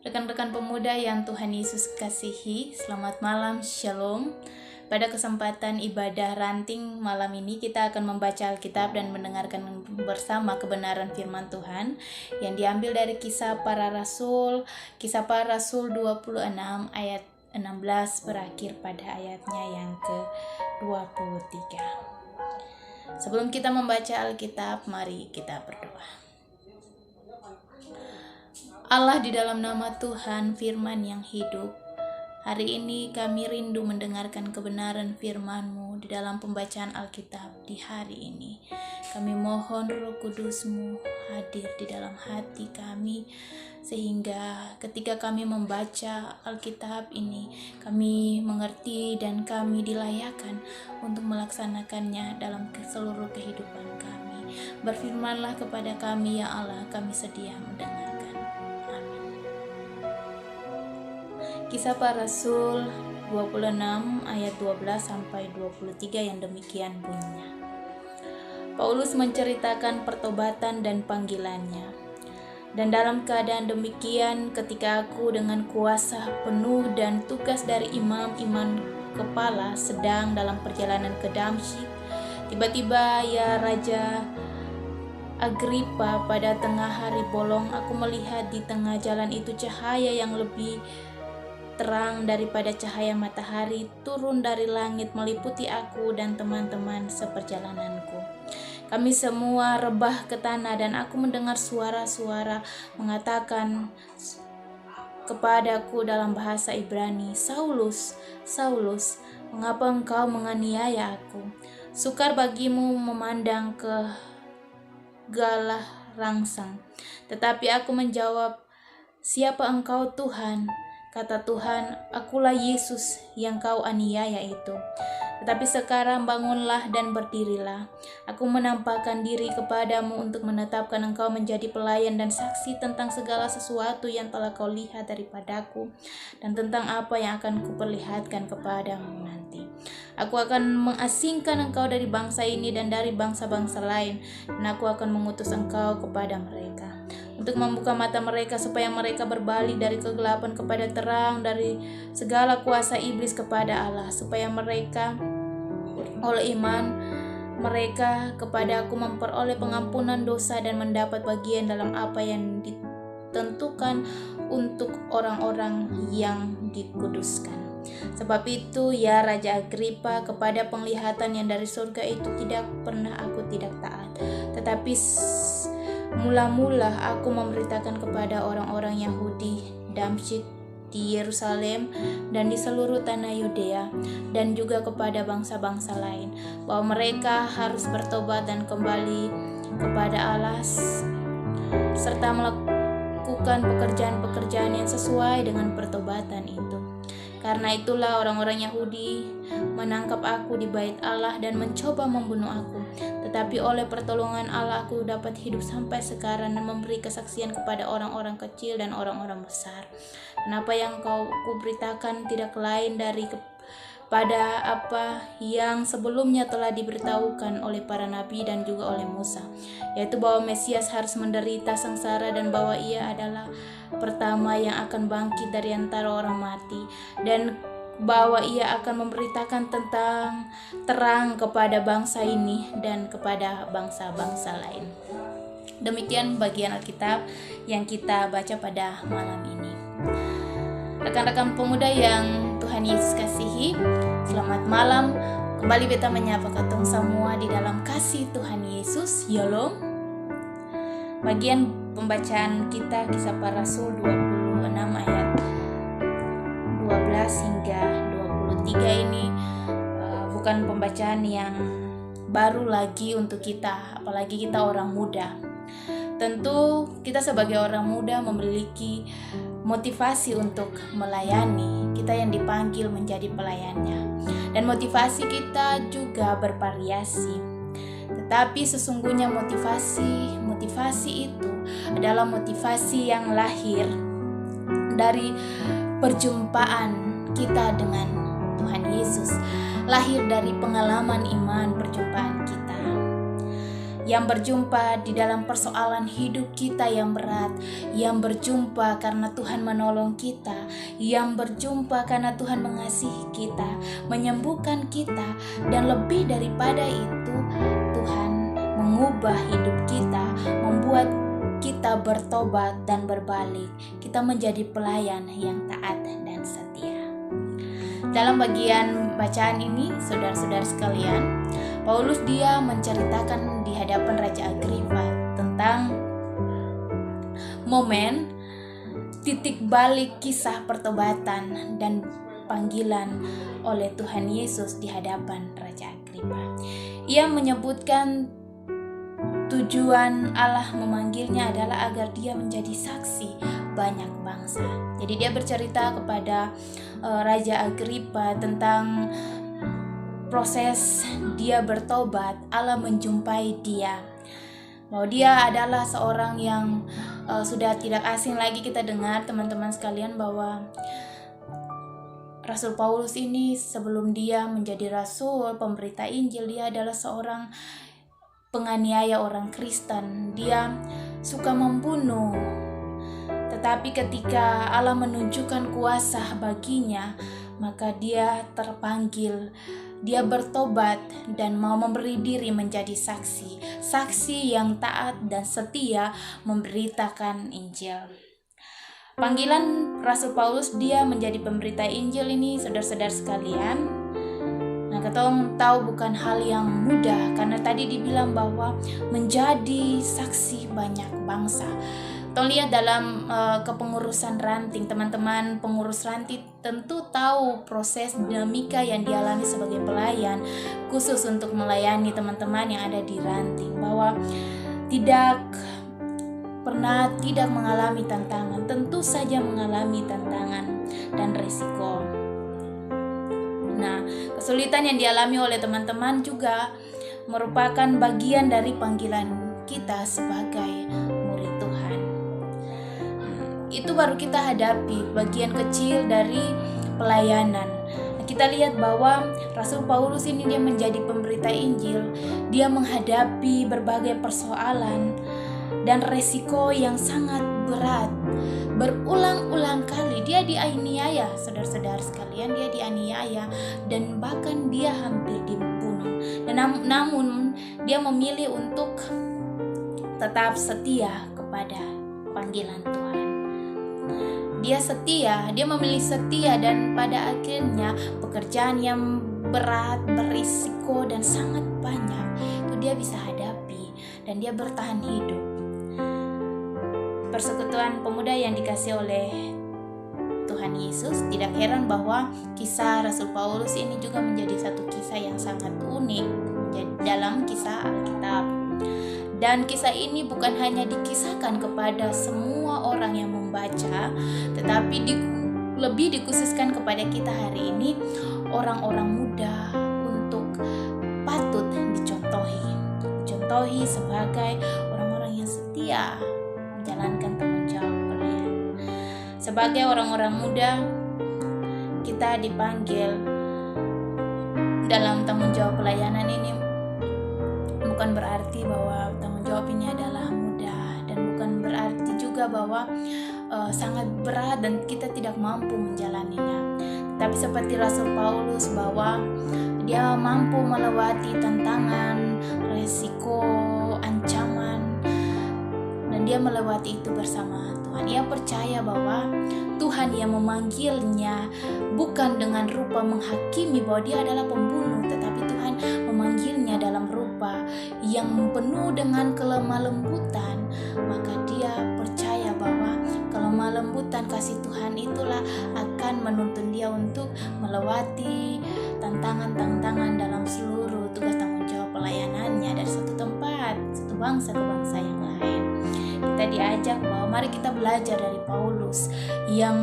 Rekan-rekan pemuda yang Tuhan Yesus kasihi, selamat malam, Shalom. Pada kesempatan ibadah ranting malam ini kita akan membaca Alkitab dan mendengarkan bersama kebenaran firman Tuhan yang diambil dari Kisah Para Rasul 26 ayat 16 berakhir pada ayatnya yang ke-23. Sebelum kita membaca Alkitab, mari kita berdoa. Allah, di dalam nama Tuhan, firman yang hidup, hari ini kami rindu mendengarkan kebenaran firman-Mu di dalam pembacaan Alkitab di hari ini. Kami mohon Roh Kudus-Mu hadir di dalam hati kami, sehingga ketika kami membaca Alkitab ini, kami mengerti dan kami dilayakan untuk melaksanakannya dalam seluruh kehidupan kami. Berfirmanlah kepada kami, ya Allah, kami sedia mendengarkan. Kisah Para Rasul 26 ayat 12 sampai 23 yang demikian bunyinya. Paulus menceritakan pertobatan dan panggilannya. Dan dalam keadaan demikian, ketika aku dengan kuasa penuh dan tugas dari imam-imam kepala sedang dalam perjalanan ke Damsyik, tiba-tiba ya Raja Agripa, pada tengah hari bolong aku melihat di tengah jalan itu cahaya yang lebih terang daripada cahaya matahari turun dari langit meliputi aku dan teman-teman seperjalananku. Kami semua rebah ke tanah dan aku mendengar suara-suara mengatakan kepadaku dalam bahasa Ibrani, "Saulus, Saulus, mengapa engkau menganiaya aku? Sukar bagimu memandang ke galah rangsang." Tetapi aku menjawab, "Siapa engkau, Tuhan?" Kata Tuhan, "Akulah Yesus yang kau aniaya itu. Tetapi sekarang bangunlah dan berdirilah. Aku menampakkan diri kepadamu untuk menetapkan engkau menjadi pelayan dan saksi tentang segala sesuatu yang telah kau lihat daripadaku dan tentang apa yang akan kuperlihatkan kepadamu nanti. Aku akan mengasingkan engkau dari bangsa ini dan dari bangsa-bangsa lain, dan aku akan mengutus engkau kepada mereka untuk membuka mata mereka supaya mereka berbalik dari kegelapan kepada terang, dari segala kuasa iblis kepada Allah, supaya mereka oleh iman mereka kepada aku memperoleh pengampunan dosa dan mendapat bagian dalam apa yang ditentukan untuk orang-orang yang dikuduskan. Sebab itu, ya Raja Agripa, kepada penglihatan yang dari surga itu tidak pernah aku tidak taat, tetapi mula-mula aku memberitakan kepada orang-orang Yahudi Damsyik, di Yerusalem dan di seluruh tanah Yudea, dan juga kepada bangsa-bangsa lain, bahwa mereka harus bertobat dan kembali kepada Allah serta melakukan pekerjaan-pekerjaan yang sesuai dengan pertobatan itu. Karena itulah orang-orang Yahudi menangkap aku di bait Allah dan mencoba membunuh aku. Tetapi oleh pertolongan Allah aku dapat hidup sampai sekarang dan memberi kesaksian kepada orang-orang kecil dan orang-orang besar. Dan apa yang kau kuberitakan tidak lain dari pada apa yang sebelumnya telah diberitahukan oleh para nabi dan juga oleh Musa, yaitu bahwa Mesias harus menderita sengsara dan bahwa ia adalah pertama yang akan bangkit dari antara orang mati, dan bahwa ia akan memberitakan tentang terang kepada bangsa ini dan kepada bangsa-bangsa lain. Demikian bagian Alkitab yang kita baca pada malam ini. Rekan-rekan pemuda yang Tuhan Yesus kasihi, selamat malam. Kembali beta menyapa katong semua di dalam kasih Tuhan Yesus. Shalom. Bagian pembacaan kita Kisah Para Rasul 26 ayat 12 hingga 23 ini bukan pembacaan yang baru lagi untuk kita, apalagi kita orang muda. Tentu kita sebagai orang muda memiliki motivasi untuk melayani, kita yang dipanggil menjadi pelayannya. Dan motivasi kita juga bervariasi. Tetapi sesungguhnya motivasi itu adalah motivasi yang lahir dari perjumpaan kita dengan Tuhan Yesus, lahir dari pengalaman iman perjumpaan kita. yang berjumpa di dalam persoalan hidup kita yang berat, yang berjumpa karena Tuhan menolong kita, yang berjumpa karena Tuhan mengasihi kita, menyembuhkan kita, dan lebih daripada itu, Tuhan mengubah hidup kita, membuat kita bertobat dan berbalik. Kita menjadi pelayan yang taat dan setia. Dalam bagian bacaan ini, saudara-saudara sekalian, Paulus dia menceritakan di hadapan Raja Agripa tentang momen titik balik kisah pertobatan dan panggilan oleh Tuhan Yesus di hadapan Raja Agripa. Ia menyebutkan tujuan Allah memanggilnya adalah agar dia menjadi saksi banyak bangsa. Jadi dia bercerita kepada Raja Agripa tentang proses dia bertobat, Allah menjumpai dia. Bahwa dia adalah seorang yang sudah tidak asing lagi kita dengar, teman-teman sekalian, bahwa Rasul Paulus ini sebelum dia menjadi rasul, pemberita Injil, dia adalah seorang penganiaya orang Kristen. Dia suka membunuh. Tetapi ketika Allah menunjukkan kuasa baginya, maka dia terpanggil. Dia bertobat dan mau memberi diri menjadi saksi. Saksi yang taat dan setia memberitakan Injil. Panggilan Rasul Paulus dia menjadi pemberita Injil ini, saudara-saudara sekalian, nah kita tahu bukan hal yang mudah, karena tadi dibilang bahwa menjadi saksi banyak bangsa. Kita lihat dalam kepengurusan ranting, teman-teman pengurus ranting tentu tahu proses dinamika yang dialami sebagai pelayan, khusus untuk melayani teman-teman yang ada di ranting, bahwa tidak pernah tidak mengalami tantangan, tentu saja mengalami tantangan dan risiko. Nah, kesulitan yang dialami oleh teman-teman juga merupakan bagian dari panggilan kita sebagai murid Tuhan. Itu baru kita hadapi bagian kecil dari pelayanan. Kita lihat bahwa Rasul Paulus ini dia menjadi pemberita Injil, dia menghadapi berbagai persoalan dan resiko yang sangat berat. Berulang-ulang kali dia dianiaya, saudara-saudara sekalian, dia dianiaya dan bahkan dia hampir dibunuh. Dan namun dia memilih untuk tetap setia kepada panggilan Tuhan. Dia setia, dia memilih setia, dan pada akhirnya pekerjaan yang berat, berisiko dan sangat banyak itu dia bisa hadapi dan dia bertahan hidup. Persekutuan pemuda yang dikasih oleh Tuhan Yesus, tidak heran bahwa kisah Rasul Paulus ini juga menjadi satu kisah yang sangat unik dalam kisah Alkitab. Dan kisah ini bukan hanya dikisahkan kepada semua orang yang membaca, tetapi lebih dikhususkan kepada kita hari ini, orang-orang muda, untuk patut dicontohi sebagai orang-orang yang setia menjalankan tanggung jawab pelayanan. Sebagai orang-orang muda, kita dipanggil dalam tanggung jawab pelayanan ini. Bukan berarti bahwa tanggung jawab ini adalah mudah, dan bukan berarti juga bahwa sangat berat dan kita tidak mampu menjalaninya. Tapi seperti Rasul Paulus, bahwa dia mampu melewati tantangan, resiko, ancaman, dan dia melewati itu bersama Tuhan. Ia percaya bahwa Tuhan yang memanggilnya bukan dengan rupa menghakimi bahwa dia adalah pembunuh, tetapi Tuhan memanggilnya dalam rupa yang penuh dengan kelemah lembutan. Maka dia percaya bahwa kelemah lembutan kasih Tuhan itulah akan menuntun dia untuk melewati tantangan-tantangan dalam seluruh tugas tanggung jawab pelayanannya, dari satu tempat, satu bangsa ke bangsa yang lain. Kita diajak bahwa mari kita belajar dari Paulus yang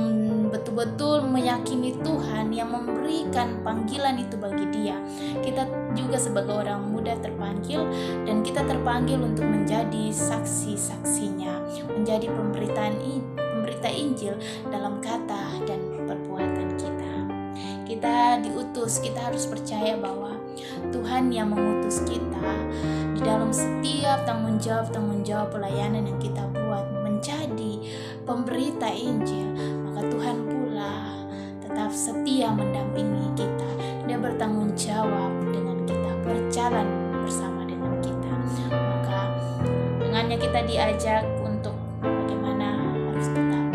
betul-betul meyakini Tuhan yang memberikan panggilan itu bagi dia. Kita juga sebagai orang muda terpanggil, dan kita terpanggil untuk menjadi saksi-saksinya, menjadi pemberita Injil dalam kata dan perbuatan kita. Kita diutus, kita harus percaya bahwa Tuhan yang mengutus kita di dalam setiap tanggung jawab pelayanan yang kita buat menjadi pemberita Injil, maka Tuhan pula tetap setia mendampingi kita. Dia bertanggung jawab dengan kita, berjalan bersama dengan kita. Maka dengannya kita diajak untuk bagaimana harus tetap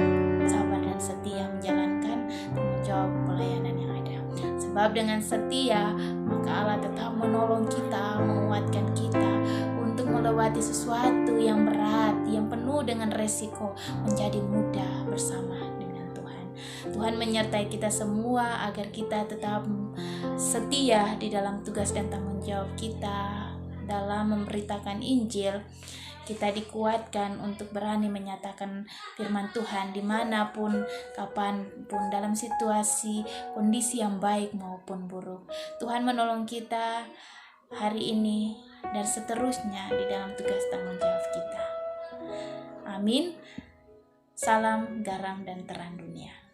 sabar dan setia menjalankan tanggung jawab pelayanan yang ada. Sebab dengan setia, maka Allah tetap menolong kita, menguatkan kita untuk melewati sesuatu yang berat, yang penuh dengan resiko, menjadi mudah bersama dengan Tuhan. Tuhan menyertai kita semua agar kita tetap setia di dalam tugas dan tanggung jawab kita dalam memberitakan Injil. Kita dikuatkan untuk berani menyatakan firman Tuhan dimanapun, kapanpun, dalam situasi, kondisi yang baik maupun buruk. Tuhan menolong kita hari ini dan seterusnya di dalam tugas tanggung jawab kita. Amin. Salam garam dan terang dunia.